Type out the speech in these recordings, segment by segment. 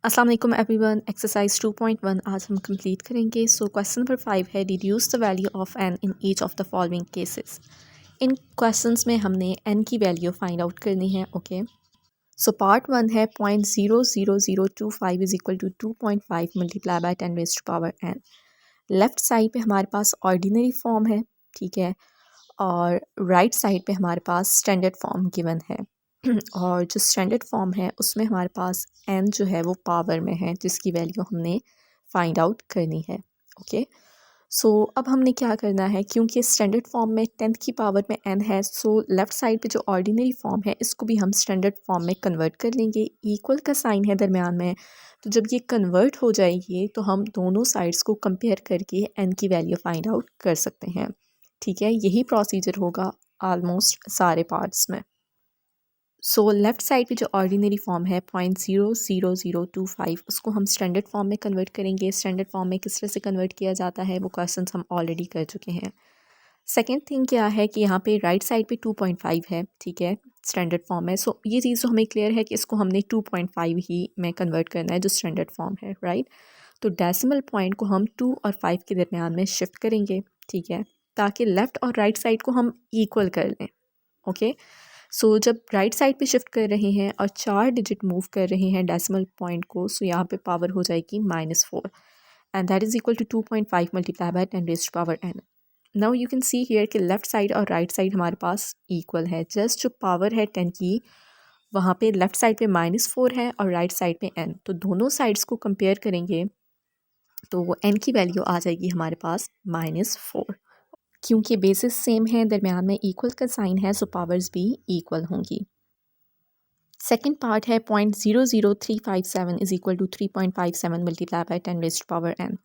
अस्सलाम वालेकुम everyone. Exercise 2.1 आज हम कंप्लीट करेंगे। सो क्वेश्चन नंबर 5 है deduce the value of n in each of the following cases. इन क्वेश्चंस में हमने एन की वैल्यू फाइंड आउट करनी है। ओके, सो पार्ट 1 है 0.00025 is equal to 2.5 multiply by 10 raised to power n. Left side पे हमारे पास ऑर्डिनरी फॉर्म है, ठीक है, और राइट साइड पे हमारे पास स्टैंडर्ड फॉर्म गिवन है। और जो स्टैंडर्ड फॉर्म है उसमें हमारे पास एन जो है वो पावर में है, जिसकी वैल्यू हमने फाइंड आउट करनी है। ओके, सो अब हमने क्या करना है, क्योंकि स्टैंडर्ड फॉर्म में 10th की पावर में एन है, सो लेफ़्ट साइड पे जो ऑर्डिनरी फॉर्म है इसको भी हम स्टैंडर्ड फॉर्म में कन्वर्ट कर लेंगे। इक्वल का साइन है दरमियान में, तो जब ये कन्वर्ट हो जाएगी तो हम दोनों साइड्स को कंपेयर करके एन की वैल्यू फाइंड आउट कर सकते हैं। ठीक है, यही प्रोसीजर होगा आलमोस्ट सारे पार्ट्स में। सो लेफ़्ट साइड पे जो ऑर्डिनरी फॉर्म है 0.00025, उसको हम स्टैंडर्ड फॉर्म में कन्वर्ट करेंगे। स्टैंडर्ड फॉर्म में किस तरह से कन्वर्ट किया जाता है वो क्वेश्चंस हम ऑलरेडी कर चुके हैं। सेकंड थिंग क्या है कि यहाँ पे राइट साइड पे 2.5 है, ठीक है, स्टैंडर्ड फॉर्म है। सो ये चीज़ तो हमें क्लियर है कि इसको हमने 2.5 ही में कन्वर्ट करना है जो स्टैंडर्ड फॉर्म है, राइट। तो डेसिमल पॉइंट को हम 2 और 5 के दरमियान में शिफ्ट करेंगे, ठीक है, ताकि लेफ़्ट और राइट साइड को हम इक्वल कर लें। ओके, सो जब राइट साइड पे शिफ्ट कर रहे हैं और 4 डिजिट मूव कर रहे हैं डेसिमल पॉइंट को, सो यहाँ पे पावर हो जाएगी -4 and that is equal to 2.5 multiply by 10 raised to power n. Now you can see here कि लेफ़्ट साइड और राइट साइड हमारे पास इक्वल है। जस्ट जो पावर है 10 की, वहाँ पे लेफ़्ट साइड पे -4 है और राइट साइड पे n, तो दोनों साइड्स को कंपेयर करेंगे तो वो n की वैल्यू आ जाएगी हमारे पास -4। क्योंकि बेसिस सेम है, दरमियान में इक्वल का साइन है, सो पावर्स भी इक्वल होंगी। सेकेंड पार्ट है 0.00357 is equal to 3.57 multiply by 10 raised to power n।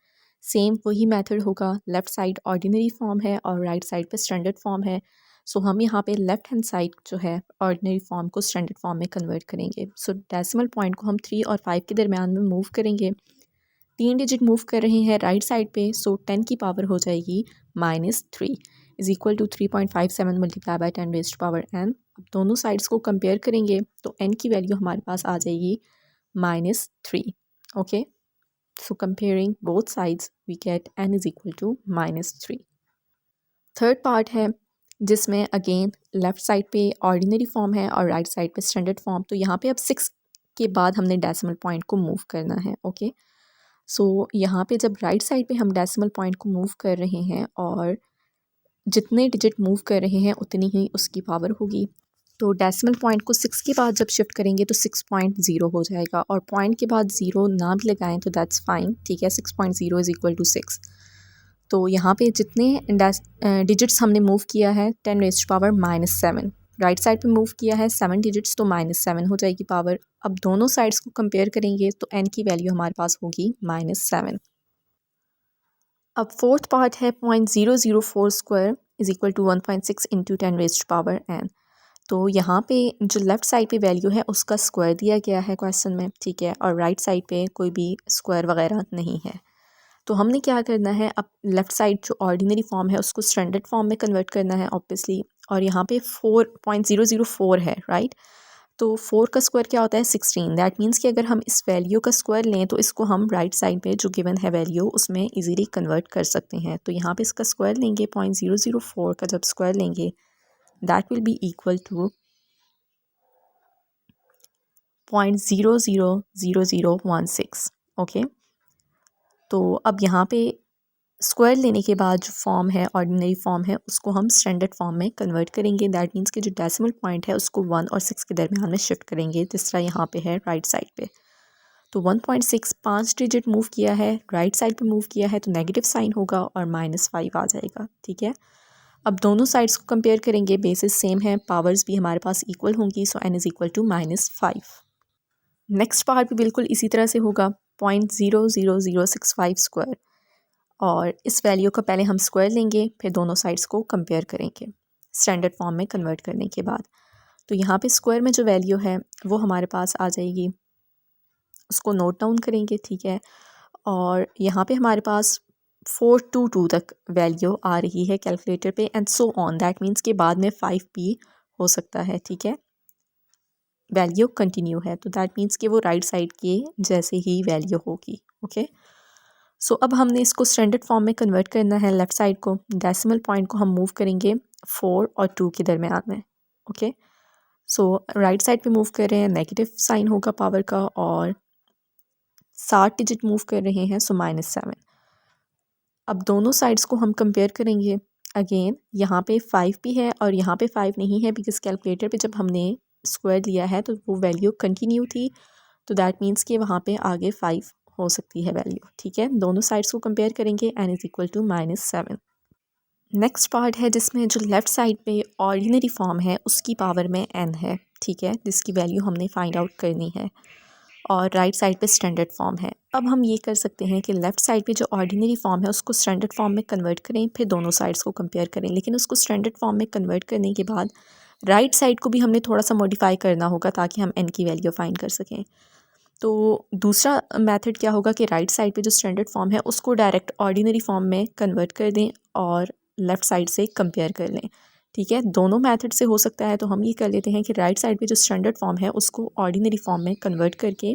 Same वही मेथड होगा। लेफ़्ट साइड ऑर्डिनरी फॉर्म है और राइट साइड पे स्टैंडर्ड फॉर्म है। सो हम यहाँ पे लेफ़्ट हैंड साइड जो है ऑर्डिनरी फॉर्म को स्टैंडर्ड फॉर्म में कन्वर्ट करेंगे। सो डेसिमल पॉइंट को हम 3 और 5 के दरमियान में मूव करेंगे। 3 डिजिट मूव कर रहे हैं राइट साइड पे, सो 10 की पावर हो जाएगी -3 is equal to 3.57 multiply by 10 raised to power n। अब दोनों साइड्स को कंपेयर करेंगे तो n की वैल्यू हमारे पास आ जाएगी -3। Okay, so comparing both sides we get n is equal to -3। Third part है जिसमें अगेन लेफ़्ट साइड पे ऑर्डिनरी फॉर्म है और राइट साइड पे स्टैंडर्ड फॉर्म। तो यहाँ पे अब 6 के बाद हमने डेसिमल पॉइंट को मूव करना है। ओके, सो यहाँ पे जब राइट साइड पे हम डेसिमल पॉइंट को मूव कर रहे हैं और जितने डिजिट मूव कर रहे हैं उतनी ही उसकी पावर होगी। तो डेसिमल पॉइंट को 6 के बाद जब शिफ्ट करेंगे तो 6.0 हो जाएगा, और पॉइंट के बाद 0 ना भी लगाएं तो दैट्स फाइन, ठीक है। 6.0 इज़ इक्वल टू 6। तो यहाँ पे जितने डिजिट्स हमने मूव किया है 10 raised to power -7, right side पे मूव किया है 7 डिजिट्स, तो -7 हो जाएगी पावर। अब दोनों साइड्स को कंपेयर करेंगे तो n की वैल्यू हमारे पास होगी -7। अब फोर्थ पार्ट है 0.004 square is equal to 1.6 into 10 raised to power n। तो यहाँ पे जो लेफ़्ट साइड पे वैल्यू है उसका स्क्वायर दिया गया है क्वेश्चन में, ठीक है, और राइट साइड पे कोई भी स्क्वायर वगैरह नहीं है। तो हमने क्या करना है, अब लेफ़्ट साइड जो ऑर्डिनरी फॉर्म है उसको स्टैंडर्ड फॉर्म में कन्वर्ट करना है ऑब्वियसली, और यहाँ पे 4.004 है, राइट। तो 4 का स्क्वायर क्या होता है 16। दैट मीन्स कि अगर हम इस वैल्यू का स्क्वायर लें तो इसको हम राइट साइड पे जो गिवन है वैल्यू उसमें इजीली कन्वर्ट कर सकते हैं। तो यहाँ पे इसका स्क्वायर लेंगे, 0.004 का जब स्क्वायर लेंगे that will be equal to 0.000016। Okay, तो अब यहाँ पे स्क्वायर लेने के बाद जो फॉर्म है ऑर्डिनरी फॉर्म है उसको हम स्टैंडर्ड फॉर्म में कन्वर्ट करेंगे। दैट मीन्स कि जो डेसिमल पॉइंट है उसको 1 और 6 के दरमियान में शिफ्ट करेंगे, जिस तरह यहाँ पे है राइट साइड पे। तो 1.6 5 डिजिट मूव किया है, राइट साइड पे मूव किया है तो नेगेटिव साइन होगा और -5 आ जाएगा, ठीक है। अब दोनों साइड्स को कंपेयर करेंगे, बेसिस सेम है, पावर्स भी हमारे पास इक्वल होंगी, so n is equal to -5। Next part भी बिल्कुल इसी तरह से होगा 0.00065 स्क्वायर, और इस वैल्यू का पहले हम स्क्वायर लेंगे फिर दोनों साइड्स को कंपेयर करेंगे स्टैंडर्ड फॉर्म में कन्वर्ट करने के बाद। तो यहाँ पे स्क्वायर में जो वैल्यू है वो हमारे पास आ जाएगी, उसको नोट डाउन करेंगे, ठीक है। और यहाँ पे हमारे पास 422 तक वैल्यू आ रही है कैलकुलेटर पे, and so on. That means के बाद में 5 भी हो सकता है, ठीक है। वैल्यू कंटिन्यू है, तो दैट मीन्स कि वो राइट साइड के जैसे ही वैल्यू होगी। ओके, सो अब हमने इसको स्टैंडर्ड फॉर्म में कन्वर्ट करना है। लेफ़्ट साइड को डेसिमल पॉइंट को हम मूव करेंगे 4 और 2 के दरमियान में। ओके, सो राइट साइड पे मूव कर रहे हैं, नेगेटिव साइन होगा पावर का, और 7 डिजिट मूव कर रहे हैं, सो -7। अब दोनों साइड्स को हम कंपेयर करेंगे। अगेन यहाँ पे 5 भी है और यहाँ पे 5 नहीं है, बिकॉज कैलकुलेटर पे जब हमने स्क्वायर लिया है तो वो वैल्यू कंटिन्यू थी, तो दैट मीन्स कि वहाँ पे आगे 5 हो सकती है वैल्यू। ठीक है, दोनों साइड्स को कंपेयर करेंगे, n is equal to -7। Next part है जिसमें जो लेफ़्ट साइड पे ऑर्डिनरी फॉर्म है उसकी पावर में n है। ठीक है, जिसकी वैल्यू हमने फाइंड आउट करनी है, और राइट साइड पे स्टैंडर्ड फॉर्म है। अब हम ये कर सकते हैं कि लेफ़्ट साइड पे जो ऑर्डिनरी फॉर्म है उसको स्टैंडर्ड फॉर्म में कन्वर्ट करें, फिर दोनों साइड्स को कंपेयर करें। लेकिन उसको स्टैंडर्ड फॉर्म में कन्वर्ट करने के बाद राइट साइड को भी हमने थोड़ा सा मॉडिफाई करना होगा ताकि हम n की वैल्यू फाइंड कर सकें। तो दूसरा मेथड क्या होगा कि राइट साइड पे जो स्टैंडर्ड फॉर्म है उसको डायरेक्ट ऑर्डिनरी फॉर्म में कन्वर्ट कर दें और लेफ़्ट साइड से कंपेयर कर लें। ठीक है, दोनों मेथड से हो सकता है, तो हम ये कर लेते हैं कि राइट साइड पे जो स्टैंडर्ड फॉर्म है उसको ऑर्डिनरी फॉर्म में कन्वर्ट करके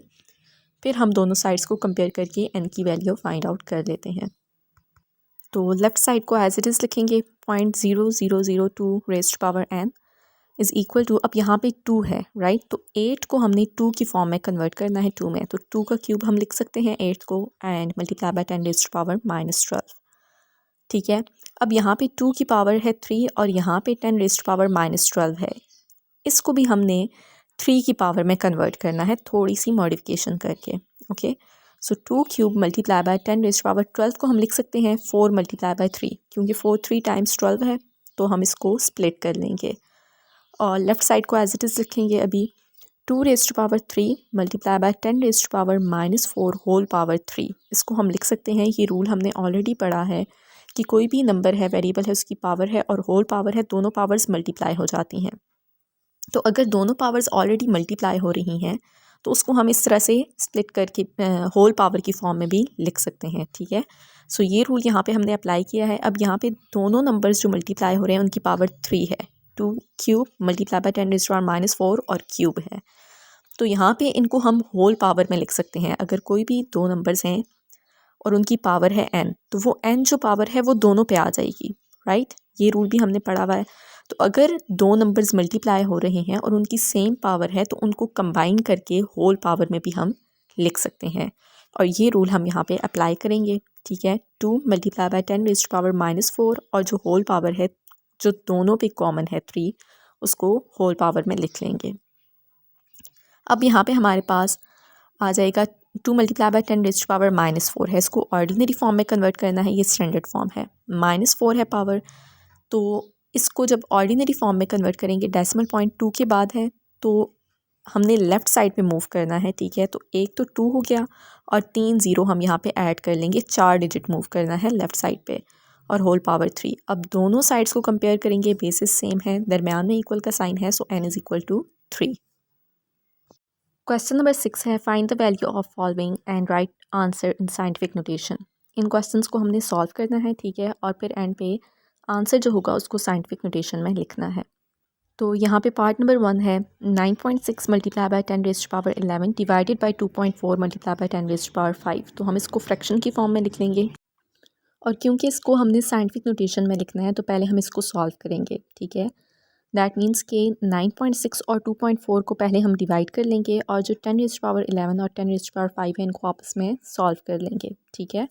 फिर हम दोनों साइड्स को कंपेयर करके n की वैल्यू फाइंड आउट कर लेते हैं। तो लेफ़्ट साइड को एज इट इज़ लिखेंगे 0.0002 raised power n is equal to, अब यहाँ पे 2 है राइट, तो 8 को हमने 2 की फॉर्म में कन्वर्ट करना है 2 में, तो 2 का क्यूब हम लिख सकते हैं 8 को, and multiply by 10 raised power -12। ठीक है, अब यहाँ पे 2 की पावर है 3 और यहाँ पे 10 रेज़्ड पावर -12 है। इसको भी हमने 3 की पावर में कन्वर्ट करना है थोड़ी सी मॉडिफिकेशन करके। Okay, so 2 cube multiply by 10 raised power 12 को हम लिख सकते हैं 4 मल्टीप्लाई बाय 3, क्योंकि 4 3 टाइम्स 12 है, तो हम इसको स्प्लिट कर लेंगे और लेफ़्ट साइड को एज इट इज़ लिखेंगे अभी 2 raised power 3 multiply by 10 raised power -4 whole power 3। इसको हम लिख सकते हैं, ये रूल हमने ऑलरेडी पढ़ा है कि कोई भी नंबर है, वेरिएबल है, उसकी पावर है और होल पावर है, दोनों पावर्स मल्टीप्लाई हो जाती हैं। तो अगर दोनों पावर्स ऑलरेडी मल्टीप्लाई हो रही हैं तो उसको हम इस तरह से स्प्लिट करके होल पावर की फॉर्म में भी लिख सकते हैं। ठीक है, सो ये रूल यहाँ पे हमने अप्लाई किया है। अब यहाँ पे दोनों नंबर्स जो मल्टीप्लाई हो रहे हैं उनकी पावर 3 है, 2 cube multiply by 10 raised power -4 और क्यूब है, तो यहाँ पे इनको हम होल पावर में लिख सकते हैं। अगर कोई भी दो नंबर्स हैं और उनकी पावर है n, तो वो n जो पावर है वो दोनों पे आ जाएगी। राइट, ये रूल भी हमने पढ़ा हुआ है। तो अगर दो नंबर्स मल्टीप्लाई हो रहे हैं और उनकी सेम पावर है तो उनको कंबाइन करके होल पावर में भी हम लिख सकते हैं, और ये रूल हम यहाँ पे अप्लाई करेंगे। ठीक है, 2 मल्टीप्लाई बाय 10 रेज़्ड पावर -4 और जो होल पावर है जो दोनों पे कॉमन है 3, उसको होल पावर में लिख लेंगे। अब यहाँ पे हमारे पास आ जाएगा 2 मल्टीप्लाई बाय 10 रेज़्ड पावर -4 है, इसको ऑर्डिनरी फॉर्म में कन्वर्ट करना है, ये स्टैंडर्ड फॉर्म है। -4 है पावर, तो इसको जब ऑर्डिनरी फॉर्म में कन्वर्ट करेंगे, डेसिमल पॉइंट 2 के बाद है, तो हमने लेफ़्ट साइड पे मूव करना है। ठीक है, तो एक तो 2 हो गया और 3 ज़ीरो हम यहाँ पे ऐड कर लेंगे, 4 डिजिट मूव करना है लेफ़्ट साइड पे, और होल पावर 3। अब दोनों साइड्स को कंपेयर करेंगे, बेसिस सेम है, दरमियान में इक्वल का साइन है, so n is equal to 3। Question number 6 है, find the value of following and write answer in scientific notation. इन क्वेश्चंस को हमने सॉल्व करना है। ठीक है, और फिर एंड पे आंसर जो होगा उसको साइंटिफिक नोटेशन में लिखना है। तो यहाँ पे पार्ट नंबर 1 है 9.6 multiply by 10 raised power 11 divided by 2.4 multiply by 10 raised power 5। तो हम इसको फ्रैक्शन की फॉर्म में लिख लेंगे, और क्योंकि इसको हमने साइंटिफिक नोटेशन में लिखना है तो पहले हम इसको सॉल्व करेंगे। ठीक है, दैट मीन्स कि 9.6 और 2.4 को पहले हम डिवाइड कर लेंगे, और जो 10 रेज़्ड पावर 11 और 10 रेज़्ड पावर 5 है इनको आपस में सॉल्व कर लेंगे। ठीक है,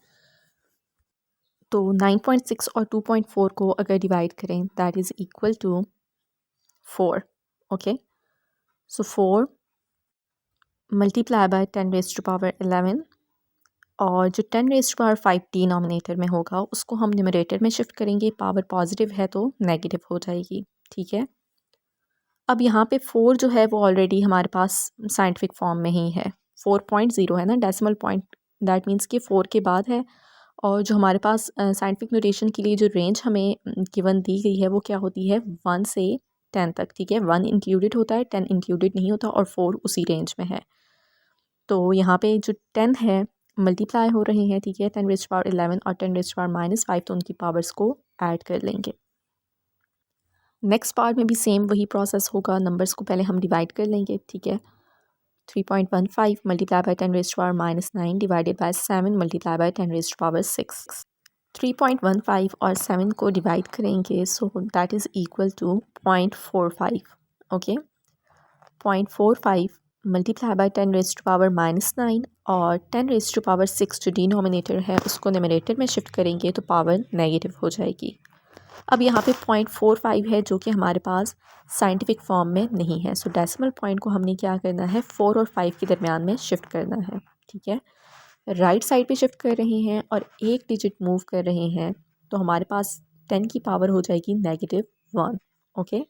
तो 9.6 और 2.4 को अगर डिवाइड करें that is equal to 4। Okay, so 4 multiply by 10 raised power 11, और जो 10 रेज़्ड पावर 5 डिनोमिनेटर में होगा उसको हम न्यूमरेटर में शिफ्ट करेंगे, पावर पॉजिटिव है तो नेगेटिव हो जाएगी। ठीक है, अब यहाँ पे 4 जो है वो ऑलरेडी हमारे पास साइंटिफिक फॉर्म में ही है, 4.0 है ना डेसिमल पॉइंट, दैट मीन्स कि 4 के बाद है, और जो हमारे पास साइंटिफिक नोटेशन के लिए जो रेंज हमें गिवन दी गई है वो क्या होती है 1 से 10 तक। ठीक है, 1 इंक्लूडेड होता है, 10 इंक्लूडेड नहीं होता, और 4 उसी रेंज में है। तो यहाँ पे जो 10 है मल्टीप्लाई हो रहे हैं। ठीक है, 10 रेज़्ड पावर 11 और 10 रेज़्ड पावर -5, तो उनकी पावर्स को ऐड कर लेंगे। नेक्स्ट पार्ट में भी सेम वही प्रोसेस होगा। नंबर्स को पहले हम डिवाइड कर लेंगे, ठीक है। 3.15 multiply by 10 raised to power -9 divided by 7 multiply by 10 raised to power 6। 3.15 और 7 को डिवाइड करेंगे, so that is equal to 0.45। Okay, 0.45 multiply by 10 raised to power -9 और 10 रेज़्ड टू पावर 6 जो डिनोमिनेटर है उसको न्यूमरेटर में शिफ्ट करेंगे तो पावर नेगेटिव हो जाएगी। अब यहाँ पे 0.45 है जो कि हमारे पास साइंटिफिक फॉर्म में नहीं है, सो डेसिमल पॉइंट को हमने क्या करना है, 4 और 5 के दरमियान में शिफ्ट करना है, ठीक है। राइट साइड पे शिफ्ट कर रहे हैं और एक डिजिट मूव कर रहे हैं तो हमारे पास 10 की पावर हो जाएगी -1। ओके,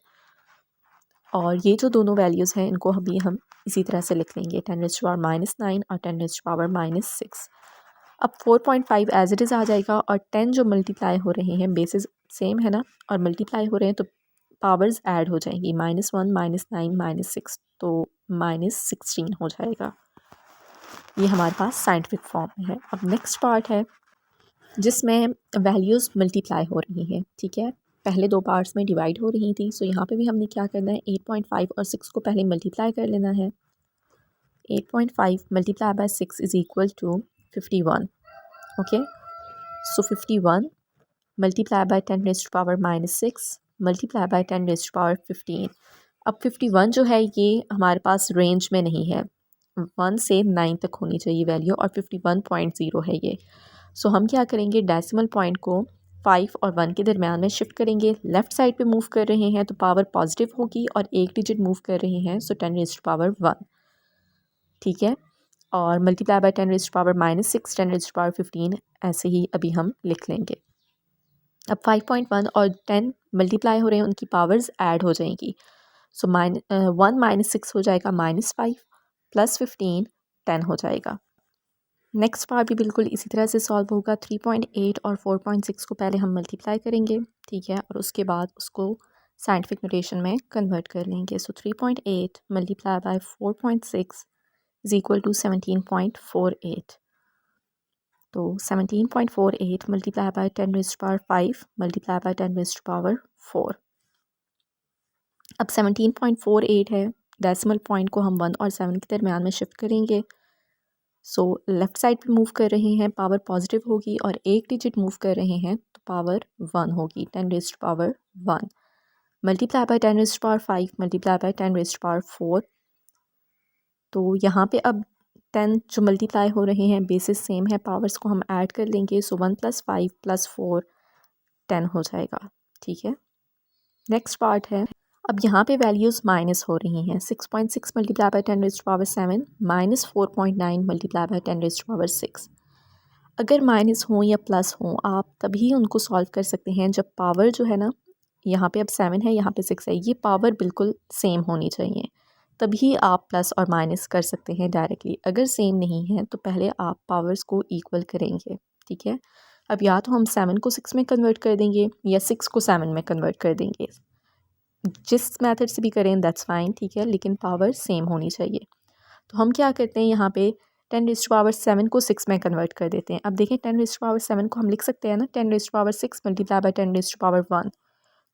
और ये जो दोनों वैल्यूज़ हैं इनको अभी हम इसी तरह से लिख लेंगे, 10 रेज़्ड टू पावर -9 और 10 रेज़्ड टू पावर -6। अब 4.5 एज इट इज़ आ जाएगा और 10 जो मल्टीप्लाई हो रहे हैं, बेसिस सेम है ना, और मल्टीप्लाई हो रहे हैं तो पावर्स ऐड हो जाएंगी, -1 -9 -6 तो -16 हो जाएगा। ये हमारे पास साइंटिफिक फॉर्म में है। अब नेक्स्ट पार्ट है जिसमें वैल्यूज़ मल्टीप्लाई हो रही हैं, ठीक है। पहले दो पार्ट्स में डिवाइड हो रही थी, सो यहाँ पे भी हमने क्या करना है, 8.5 और 6 को पहले मल्टीप्लाई कर लेना है। 8.5 multiply by 6 is equal to 51। Okay, so 51 multiply by 10 raised to power -6 multiply by 10 raised to power 15। अब 51 जो है ये हमारे पास रेंज में नहीं है, 1 से 9 तक होनी चाहिए वैल्यू और 51.0 है ये। सो हम क्या करेंगे, डेसिमल पॉइंट को 5 और 1 के दरमियान में शिफ्ट करेंगे। लेफ़्ट साइड पे मूव कर रहे हैं तो पावर पॉजिटिव होगी और एक डिजिट मूव कर रहे हैं, सो 10 रेज़्ड टू पावर 1, ठीक है। और multiply by 10 raised to power -6 10 raised to power 15 ऐसे ही अभी हम लिख लेंगे। अब 5.1 और 10 मल्टीप्लाई हो रहे हैं, उनकी पावर्स ऐड हो जाएंगी, सो 1 -6 हो जाएगा -5 प्लस 15 10 हो जाएगा। नेक्स्ट पार्ट भी बिल्कुल इसी तरह से सॉल्व होगा। 3.8 और 4.6 को पहले हम मल्टीप्लाई करेंगे, ठीक है, और उसके बाद उसको साइंटिफिक नोटेशन में कन्वर्ट कर लेंगे। So 3.8 multiply by 4.6 is equal to 17.48। तो 17.48 multiply by 10 raised to power 5 multiply by 10 raised to power 4। अब 17.48 है, डेसिमल पॉइंट को हम 1 और 7 के दरमियान में शिफ्ट करेंगे। सो लेफ़्ट साइड पे मूव कर रहे हैं, पावर पॉजिटिव होगी और एक डिजिट मूव कर रहे हैं तो पावर 1 होगी, 10 raised to power 1 multiply by 10 raised to power 5 multiply by 10 raised to power 4। तो यहाँ पे अब 10 जो मल्टीप्लाई हो रहे हैं बेसिस सेम है, पावर्स को हम ऐड कर लेंगे, सो 1 + 5 + 4 10 हो जाएगा, ठीक है। नेक्स्ट पार्ट है, अब यहाँ पे वैल्यूज़ माइनस हो रही हैं। 6.6 multiply by 10 raised to power 7 -4.9 multiply by 10 raised to power 6। अगर माइनस हो या प्लस हो, आप तभी उनको सॉल्व कर सकते हैं जब पावर जो है ना, यहाँ पे अब 7 है, यहाँ पे 6 है, ये पावर बिल्कुल सेम होनी चाहिए, तभी आप प्लस और माइनस कर सकते हैं डायरेक्टली। अगर सेम नहीं है तो पहले आप पावर्स को इक्वल करेंगे, ठीक है। अब या तो हम 7 को 6 में कन्वर्ट कर देंगे या 6 को 7 में कन्वर्ट कर देंगे, जिस मेथड से भी करें दैट्स फाइन, ठीक है, लेकिन पावर सेम होनी चाहिए। तो हम क्या करते हैं, यहाँ पे 10 रेज़्ड टू पावर 7 को 6 में कन्वर्ट कर देते हैं। अब देखें 10 रेज़्ड टू पावर 7 को हम लिख सकते हैं ना 10 raised to power 6 multiply by 10 raised to power 1,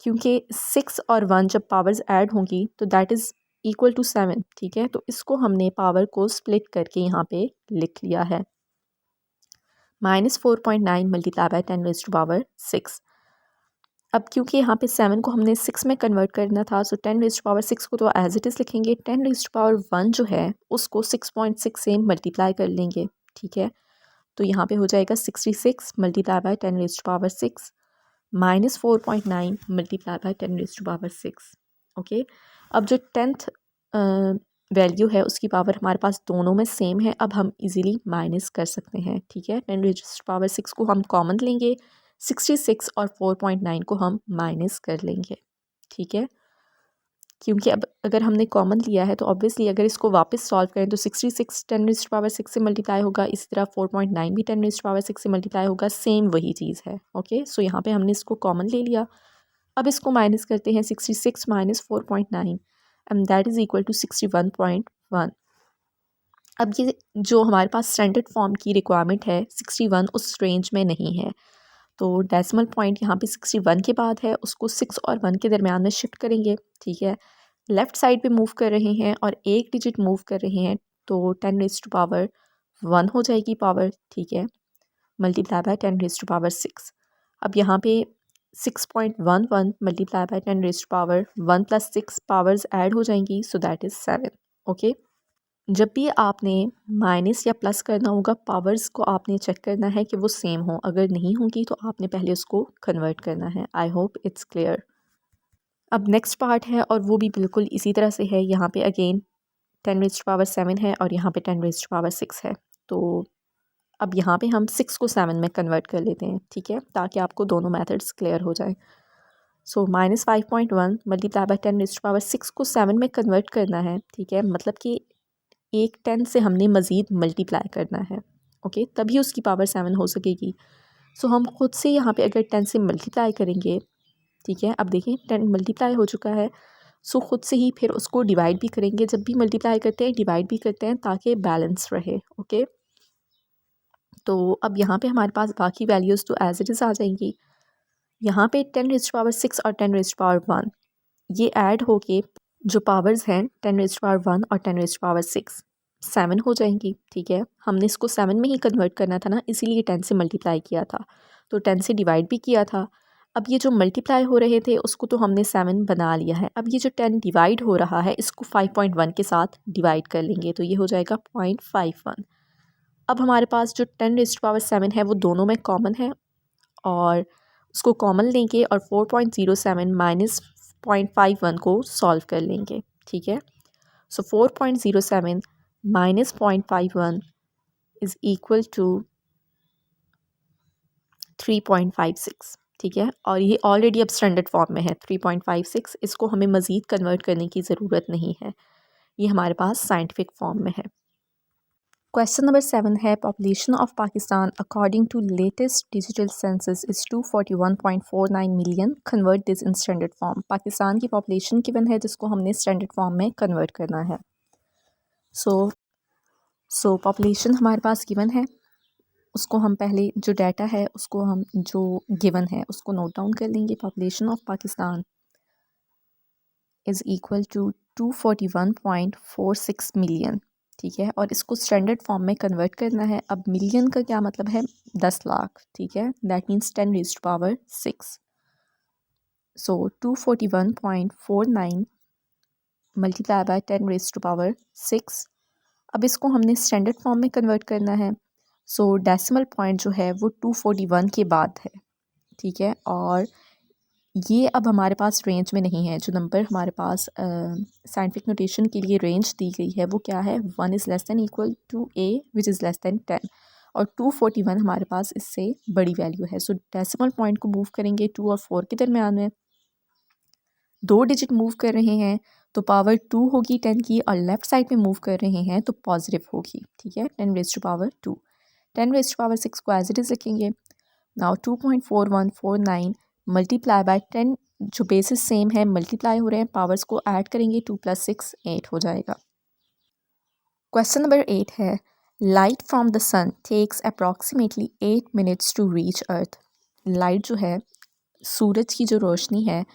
क्योंकि 6 और 1 जब पावर्स ऐड होंगी तो दैट इज़ इक्वल टू 7, ठीक है। तो इसको हमने पावर को स्प्लिट करके यहाँ पे लिख लिया है, -4.9 multiply by 10 raised to power 6। अब क्योंकि यहाँ पे 7 को हमने 6 में कन्वर्ट करना था, सो 10 रेज़्ड टू पावर 6 को तो एज इट इज़ लिखेंगे, 10 रेज़्ड टू पावर 1 जो है उसको 6.6 से मल्टीप्लाई कर लेंगे, ठीक है। तो यहाँ पे हो जाएगा 66 multiply by 10 raised to power 6 -4.9 multiply by 10 raised to power 6। Okay, अब जो 10th वैल्यू है उसकी पावर हमारे पास दोनों में सेम है, अब हम इजीली माइनस कर सकते हैं, ठीक है। 10 रेज़्ड टू पावर 6 को हम कॉमन लेंगे, 66 और 4.9 को हम माइनस कर लेंगे, ठीक है। क्योंकि अब अगर हमने कॉमन लिया है तो ऑब्वियसली अगर इसको वापस सॉल्व करें तो 66 10 रेज़्ड टू पावर 6 से मल्टीप्लाई होगा, इसी तरह 4.9 भी 10 रेज़्ड टू पावर 6 से मल्टीप्लाई होगा, सेम वही चीज़ है। ओके, सो यहाँ पे हमने इसको कॉमन ले लिया। अब इसको माइनस करते हैं, 66 - 4.9 and that is equal to 61.1। अब ये जो हमारे पास स्टैंडर्ड फॉर्म की रिक्वायरमेंट है 61 उस रेंज में नहीं है, तो डेसिमल पॉइंट यहाँ पे 61 के बाद है, उसको 6 और 1 के दरमियान में शिफ्ट करेंगे, ठीक है। लेफ़्ट साइड पे मूव कर रहे हैं और एक डिजिट मूव कर रहे हैं, तो 10 रेज़ टू पावर 1 हो जाएगी पावर, ठीक है, multiply by 10 raise to power 6। अब यहाँ पे 6.11 multiply by 10 raise to power 1 plus 6 powers add हो जाएंगी, सो दैट इज़ 7, ओके। जब भी आपने माइनस या प्लस करना होगा, पावर्स को आपने चेक करना है कि वो सेम हो, अगर नहीं होंगी तो आपने पहले उसको कन्वर्ट करना है। I hope it's clear. अब नेक्स्ट पार्ट है और वो भी बिल्कुल इसी तरह से है। यहाँ पे अगेन 10 रेज़ टू पावर 7 है और यहाँ पे 10 रेज़ टू पावर 6 है। तो अब यहाँ पे हम 6 को 7 में कन्वर्ट कर लेते हैं, ठीक है, ताकि आपको दोनों मेथड्स क्लियर हो जाए। So -5.1 multiply by 10 raise to power 6 को 7 में कन्वर्ट करना है, ठीक है, मतलब कि एक 10 से हमने मज़ीद मल्टीप्लाई करना है, ओके, तभी उसकी पावर 7 हो सकेगी। सो हम खुद से यहाँ पे अगर 10 से मल्टीप्लाई करेंगे, ठीक है, अब देखें 10 मल्टीप्लाई हो चुका है। सो ख़ुद से ही फिर उसको डिवाइड भी करेंगे। जब भी मल्टीप्लाई करते हैं डिवाइड भी करते हैं ताकि बैलेंस रहे, ओके। तो अब यहाँ पे हमारे पास बाकी वैल्यूज़ तो एज इट इज़ आ जाएंगी। यहाँ पे 10 रेज़ टू पावर 6 और 10 रेज़ टू पावर 1 ये ऐड होके जो पावर्स हैं 10 रेज़ टू पावर 1 और 10 रेज़ टू पावर 6 7 हो जाएंगी, ठीक है। हमने इसको 7 में ही कन्वर्ट करना था ना, इसीलिए 10 से मल्टीप्लाई किया था, तो 10 से डिवाइड भी किया था। अब ये जो मल्टीप्लाई हो रहे थे उसको तो हमने 7 बना लिया है। अब ये जो 10 डिवाइड हो रहा है इसको 5.1 के साथ डिवाइड कर लेंगे, तो ये हो जाएगा 0.51। अब हमारे पास जो 10 रेज़ टू पावर 7 है वो दोनों में कॉमन है और उसको कॉमन लेंगे और 4.07 माइनस 0.51 को सॉल्व कर लेंगे, ठीक है। सो 4.07 माइनस 0.51 इज़ इक्वल टू 3.56, ठीक है। और ये ऑलरेडी अब स्टैंडर्ड फॉर्म में है 3.56, इसको हमें मज़ीद कन्वर्ट करने की ज़रूरत नहीं है, ये हमारे पास साइंटिफिक फॉर्म में है। क्वेश्चन नंबर 7 है, population of Pakistan according to latest digital census is 241.49 million, convert this in standard form. Pakistan की पॉपुलेशन गिवन है जिसको हमने स्टैंडर्ड फॉर्म में कन्वर्ट करना है। सो पॉपुलेशन हमारे पास गिवन है, उसको हम पहले जो डाटा है उसको हम जो गिवन है उसको नोट डाउन कर लेंगे। Population of Pakistan is equal to 241.46 million, ठीक है, और इसको स्टैंडर्ड फॉर्म में कन्वर्ट करना है। अब मिलियन का क्या मतलब है, 10 लाख, ठीक है, that means 10 raise to power 6। So 241.49 multiply by 10 raise to power 6। अब इसको हमने स्टैंडर्ड फॉर्म में कन्वर्ट करना है। सो डेसिमल पॉइंट जो है वो 241 के बाद है, ठीक है, और ये अब हमारे पास रेंज में नहीं है। जो नंबर हमारे पास साइंटिफिक नोटेशन के लिए रेंज दी गई है वो क्या है, 1 is less than equal to a which is less than 10 और 241 हमारे पास इससे बड़ी वैल्यू है। सो डेसिमल पॉइंट को मूव करेंगे 2 और 4 के दरमियान में, 2 डिजिट मूव कर रहे हैं तो पावर 2 होगी 10 की, और लेफ़्ट साइड पे मूव कर रहे हैं तो पॉजिटिव होगी, ठीक है, 10 raise to power 2। 10 raise to power 6 को एज इट इज़ लिखेंगे। नाउ 2.4149 मल्टीप्लाई बाय 10, जो बेसिस सेम है मल्टीप्लाई हो रहे हैं, पावर्स को ऐड करेंगे, 2 + 6 8 हो जाएगा। क्वेश्चन नंबर 8 है, light from the sun takes approximately 8 minutes to reach earth. Light जो है, सूरज की जो रोशनी है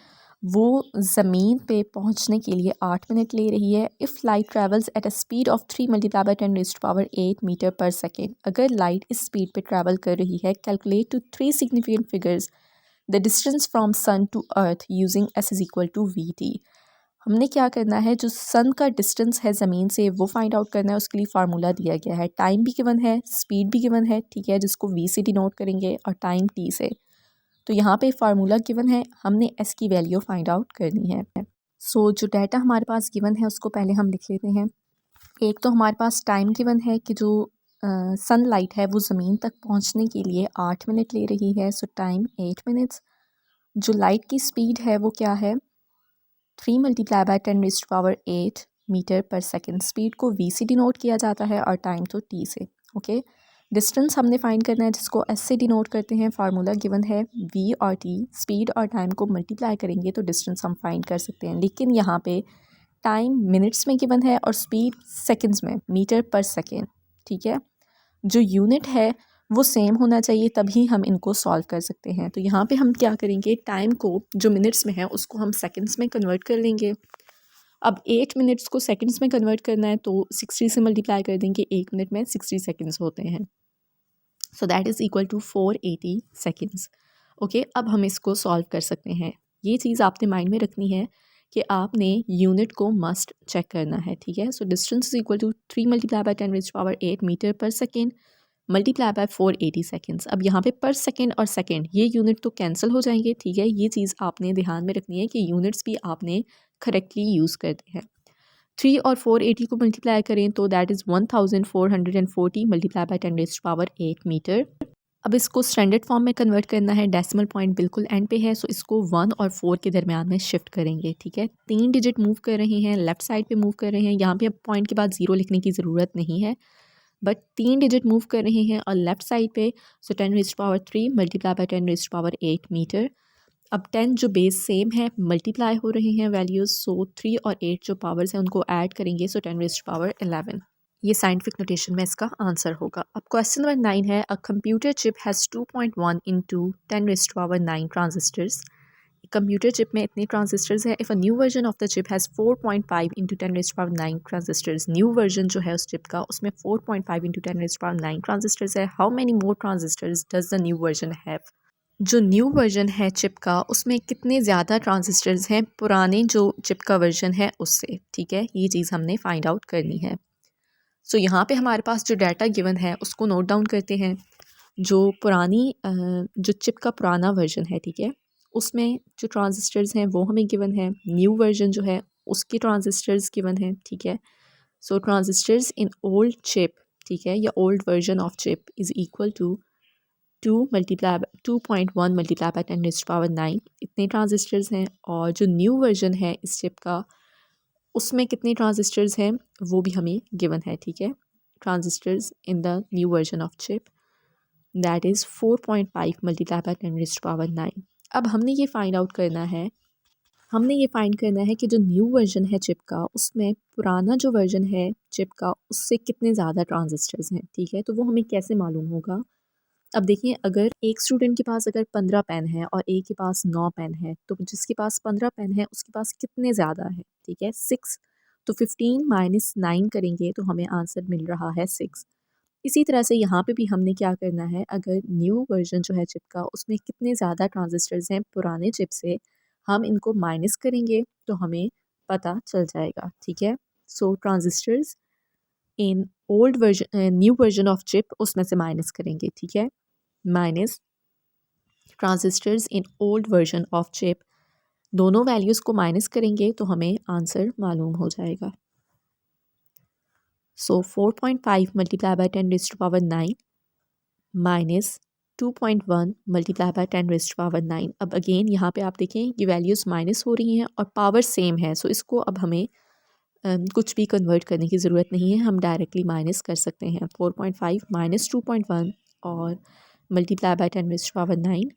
वो ज़मीन पे पहुंचने के लिए 8 मिनट ले रही है। If light travels at a speed of 3 multiply by 10 raise to power 8 metre per second. अगर लाइट इस स्पीड पे ट्रैवल कर रही है, calculate to 3 significant figures the distance from sun to earth using s is equal to VT। हमने क्या करना है, जो सन का डिस्टेंस है ज़मीन से वो फाइंड आउट करना है। उसके लिए फार्मूला दिया गया है, टाइम भी गिवन है, स्पीड भी गिवन है, ठीक है, जिसको V से डिनोट करेंगे और टाइम T से। तो यहाँ पे फार्मूला गिवन है, हमने s की वैल्यू फाइंड आउट करनी है। सो जो डाटा हमारे पास गिवन है उसको पहले हम लिख लेते हैं। एक तो हमारे पास टाइम गिवन है कि जो सनलाइट है वो ज़मीन तक पहुँचने के लिए 8 मिनट ले रही है, सो टाइम 8 मिनट्स। जो लाइट की स्पीड है वो क्या है, 3 multiply by 10 raise to power 8 metre per second. Speed को V से डिनोट किया जाता है और टाइम तो T से, ओके। डिस्टेंस हमने फाइंड करना है जिसको S से डिनोट करते हैं। फार्मूला गिवन है V और T, स्पीड और टाइम को मल्टीप्लाई करेंगे तो डिस्टेंस हम फाइंड कर सकते हैं। लेकिन यहाँ पे टाइम मिनट्स में गिवन है और स्पीड सेकंड्स में, मीटर पर सेकेंड, ठीक है। जो यूनिट है वो सेम होना चाहिए, तभी हम इनको सॉल्व कर सकते हैं। तो यहाँ पे हम क्या करेंगे, टाइम को जो मिनट्स में है उसको हम सेकंड्स में कन्वर्ट कर लेंगे। अब 8 मिनट्स को सेकंड्स में कन्वर्ट करना है तो 60 से मल्टीप्लाई कर देंगे, 1 मिनट में 60 सेकंड्स होते हैं। So that is equal to 480 seconds. Okay, अब हम इसको सॉल्व कर सकते हैं। ये चीज़ आपने माइंड में रखनी है कि आपने यूनिट को मस्ट चेक करना है, ठीक है। So distance is equal to 3 multiply by 10⁻⁸ metre per second multiply by 480 seconds. अब यहाँ पे पर सेकेंड और सेकेंड ये यूनिट तो कैंसिल हो जाएंगे, ठीक है। ये चीज़ आपने ध्यान में रखनी है कि यूनिट्स भी आपने करेक्टली यूज़ करते हैं। 3 और 480 को मल्टीप्लाई करें तो that is 1440 multiply by 10⁸ metre. अब इसको स्टैंडर्ड फॉर्म में कन्वर्ट करना है, डेसिमल पॉइंट बिल्कुल एंड पे है, सो इसको 1 और 4 के दरमियान में शिफ्ट करेंगे, ठीक है। 3 डिजिट मूव कर रहे हैं, लेफ्ट साइड पे मूव कर रहे हैं। यहाँ पे अब पॉइंट के बाद 0 लिखने की ज़रूरत नहीं है, बट 3 डिजिट मूव कर रहे हैं और लेफ्ट साइड पे, सो 10⁻³ मल्टीप्लाई बाय 10⁸ मीटर। अब 10 जो बेस सेम है मल्टीप्लाई हो रहे हैं वैल्यूज़, सो 3 और 8 जो पावर्स हैं उनको ऐड करेंगे, सो 10⁻11। ये साइंटिफिक नोटेशन में इसका आंसर होगा। अब क्वेश्चन नंबर 9 है, a computer chip has 2.1 into 10⁻9 transistors. Computer chip में इतने ट्रांजिस्टर्स हैं। If a new version of the chip has 4.5 into 10⁻9 transistors. New version जो है उस चिप का, उसमें 4.5 इंटू 10⁻9 ट्रांजिस्टर्स है। How many more transistors does the new version have. जो न्यू वर्जन है चिप का, उसमें कितने ज़्यादा ट्रांजिस्टर्स हैं पुराने जो चिप का वर्जन है उससे, ठीक है। ये चीज़ हमने फाइंड आउट करनी है। सो यहाँ पे हमारे पास जो डाटा गिवन है उसको नोट डाउन करते हैं। जो पुरानी जो चिप का पुराना वर्जन है, ठीक है, उसमें जो ट्रांजिस्टर्स हैं वो हमें गिवन है। न्यू वर्जन जो है उसके ट्रांजिस्टर्स गिवन है, ठीक है। So transistors in old chip, ठीक है, या old version of chip is equal to 2.1 multiply by 10⁻9 इतने ट्रांजिस्टर्स हैं। और जो न्यू वर्जन है इस चिप का, उसमें कितने ट्रांजिस्टर्स हैं वो भी हमें गिवन है, ठीक है। Transistors in the new version of chip that is 4.5 multiply by 10⁻9। अब हमने ये फाइंड आउट करना है, हमने ये फाइंड करना है कि जो न्यू वर्जन है चिप का, उसमें पुराना जो वर्जन है चिप का उससे कितने ज़्यादा ट्रांजिस्टर्स हैं, ठीक है। तो वो हमें कैसे मालूम होगा। अब देखिए, अगर एक स्टूडेंट के पास अगर 15 पेन है और एक के पास 9 पेन है, तो जिसके पास 15 पेन है उसके पास कितने ज़्यादा है, ठीक है, 6। तो 15 माइनस 9 करेंगे तो हमें आंसर मिल रहा है 6। इसी तरह से यहाँ पे भी हमने क्या करना है, अगर न्यू वर्जन जो है चिप का उसमें कितने ज़्यादा ट्रांजिस्टर्स हैं पुराने चिप से, हम इनको माइनस करेंगे तो हमें पता चल जाएगा, ठीक है। So transistors in old version new version of chip उसमें से माइनस करेंगे, ठीक है, minus transistors in old version of chip. दोनों वैल्यूज़ को माइनस करेंगे तो हमें आंसर मालूम हो जाएगा। So 4.5 multiply by 10⁻9 minus 2.1 multiply by 10⁻9। अब अगेन यहाँ पे आप देखें ये वैल्यूज़ माइनस हो रही हैं और पावर सेम है, सो इसको अब हमें कुछ भी कन्वर्ट करने की ज़रूरत नहीं है, हम डायरेक्टली माइनस कर सकते हैं। 4.5 माइनस 2.1 और मल्टीप्लाई बाय 10⁻9,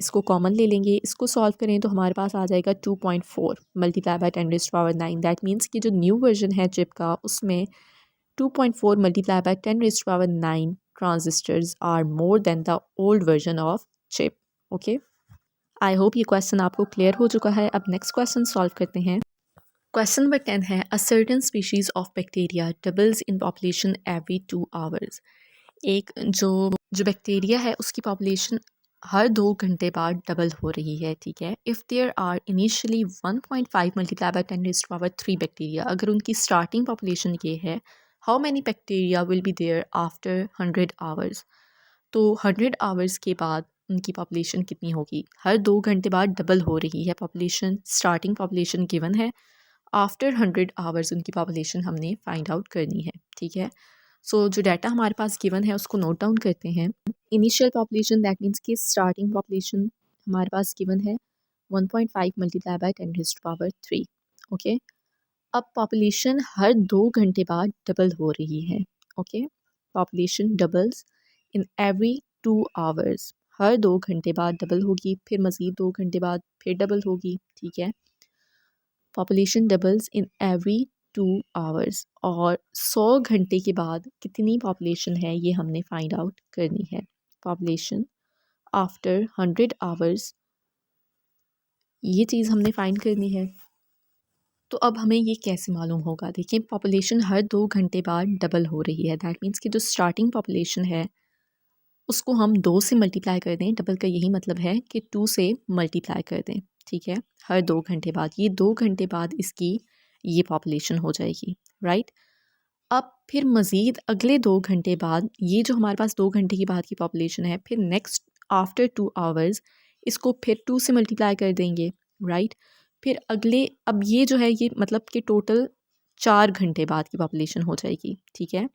इसको कॉमन ले लेंगे, इसको सॉल्व करें तो हमारे पास आ जाएगा 2.4 मल्टीप्लाई बाय 10⁻9। दैट मीन्स कि जो न्यू वर्जन है चिप का उसमें 2.4 multiply by 10⁻9 transistors are more than the old version of chip. Okay, I hope ये क्वेश्चन आपको क्लियर हो चुका है। अब नेक्स्ट क्वेश्चन सॉल्व करते हैं। क्वेश्चन नंबर 10 है, a certain species of bacteria doubles in population every 2 hours. एक जो बैक्टीरिया है उसकी पॉपुलेशन हर 2 घंटे बाद डबल हो रही है, ठीक है। If there are initially 1.5 multiply by 10⁻³ bacteria, अगर उनकी स्टार्टिंग पॉपुलेशन ये है, how many bacteria will be there after 100 hours. तो 100 आवर्स के बाद उनकी पॉपुलेशन कितनी होगी। हर 2 घंटे बाद डबल हो रही है पॉपुलेशन, स्टार्टिंग पॉपुलेशन गिवन है, आफ्टर 100 आवर्स उनकी पॉपुलेशन हमने फाइंड आउट करनी है, ठीक है। सो जो डाटा हमारे पास गिवन है उसको नोट डाउन करते हैं। इनिशियल पॉपुलेशन दैट मीन्स कि स्टार्टिंग पॉपुलेशन हमारे पास गिवन है 1.5 मल्टीप्लाई बाय 10⁻³ ओके। अब पॉपुलेशन हर 2 घंटे बाद डबल हो रही है, okay. Population doubles in every 2 hours, हर 2 घंटे बाद डबल होगी, फिर मज़ीद 2 घंटे बाद फिर डबल होगी, ठीक है। Population doubles in every 2 hours और 100 घंटे के बाद कितनी पॉपुलेशन है ये हमने फाइंड आउट करनी है। पॉपुलेशन आफ्टर 100 आवर्स ये चीज़ हमने फाइंड करनी है। तो अब हमें ये कैसे मालूम होगा? देखिए, पॉपुलेशन हर 2 घंटे बाद डबल हो रही है। दैट मीन्स कि जो स्टार्टिंग पॉपुलेशन है उसको हम 2 से मल्टीप्लाई कर दें। डबल का यही मतलब है कि 2 से मल्टीप्लाई कर दें, ठीक है, हर 2 घंटे बाद। ये 2 घंटे बाद इसकी ये पॉपुलेशन हो जाएगी, राइट। अब फिर मज़ीद अगले 2 घंटे बाद ये जो हमारे पास 2 घंटे के बाद की पॉपुलेशन है, फिर नेक्स्ट आफ्टर 2 आवर्स इसको फिर 2 से मल्टीप्लाई कर देंगे, राइट। फिर अगले, अब ये जो है ये मतलब कि टोटल 4 घंटे बाद की पॉपुलेशन हो जाएगी, ठीक है।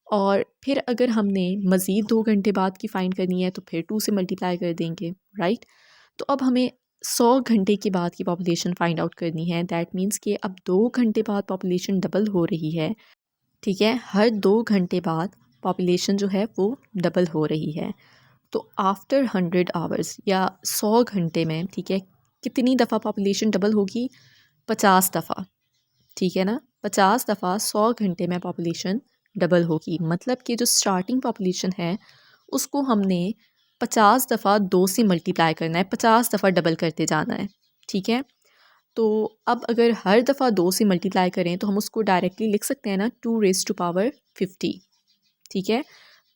और फिर अगर हमने मज़ीद 2 घंटे बाद की फ़ाइंड करनी है तो फिर 2 से मल्टीप्लाई कर देंगे, राइट। तो अब हमें 100 घंटे के बाद की पॉपुलेशन फ़ाइंड आउट करनी है। दैट मीन्स कि अब 2 घंटे बाद पॉपुलेशन डबल हो रही है, ठीक है। हर 2 घंटे बाद पॉपुलेशन जो है वो डबल हो रही है। तो आफ्टर 100 आवर्स या 100 घंटे में, ठीक है, कितनी दफ़ा पॉपुलेशन डबल होगी? 50 दफ़ा, ठीक है ना। 50 दफ़ा 100 घंटे में पॉपुलेशन डबल होगी। मतलब कि जो स्टार्टिंग पॉपुलेशन है उसको हमने 50 दफ़ा 2 से मल्टीप्लाई करना है, 50 दफ़ा डबल करते जाना है, ठीक है। तो अब अगर हर दफ़ा 2 से मल्टीप्लाई करें तो हम उसको डायरेक्टली लिख सकते हैं ना, 2 रेज़ टू पावर 50, ठीक है।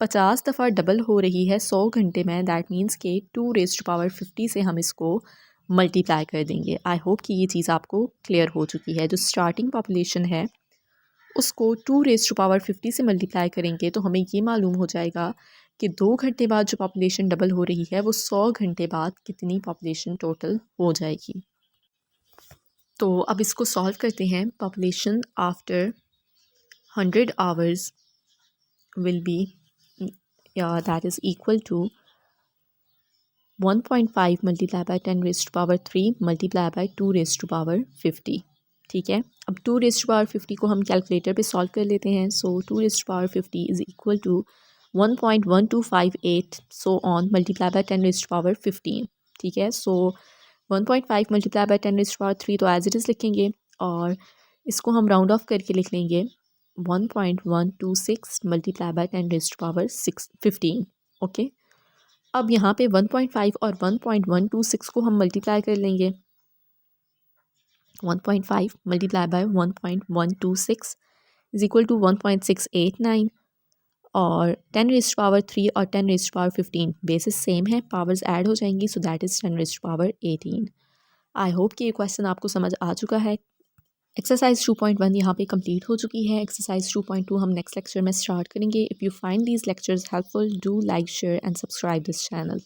50 दफ़ा डबल हो रही है 100 घंटे में। दैट मीन्स के 2 रेज़ टू पावर 50 से हम इसको मल्टीप्लाई कर देंगे। आई होप कि ये चीज़ आपको क्लियर हो चुकी है। जो स्टार्टिंग पॉपुलेशन है उसको 2 रेज़ टू पावर 50 से मल्टीप्लाई करेंगे तो हमें ये मालूम हो जाएगा कि 2 घंटे बाद जो पॉपुलेशन डबल हो रही है वो 100 घंटे बाद कितनी पॉपुलेशन टोटल हो जाएगी। तो अब इसको सॉल्व करते हैं। Population after 100 hours will be, that is equal to 1.5 multiplied by 10 raised to power 3 multiplied by 2 raised to power 50, ठीक है। अब 2 raised to power 50 को हम कैलकुलेटर पे सॉल्व कर लेते हैं। So 2 raised to power 50 is equal to 1.1258 so on multiply by 10 raised to power 15, ठीक है। So 1.5 multiply by 10 raised to power 3 तो एज इट इज़ लिखेंगे और इसको हम राउंड ऑफ करके लिख लेंगे 1.126 multiply by 10 raised to power 15, okay. अब यहाँ पे 1.5 और 1.126 को हम मल्टीप्लाई कर लेंगे। 1.5 multiply by 1.126 is equal to 1.689 और 10 रेज़्ड टू पावर 3 और 10 raised to power 15 basis same है, पावर्स ऐड हो जाएंगी। So that is 10 raised to power 18। I hope कि ये क्वेश्चन आपको समझ आ चुका है। एक्सरसाइज 2.1 यहाँ पे कंप्लीट हो चुकी है। एक्सरसाइज 2.2 हम नेक्स्ट लेक्चर में स्टार्ट करेंगे। If you find these lectures helpful, do like, share and subscribe this channel.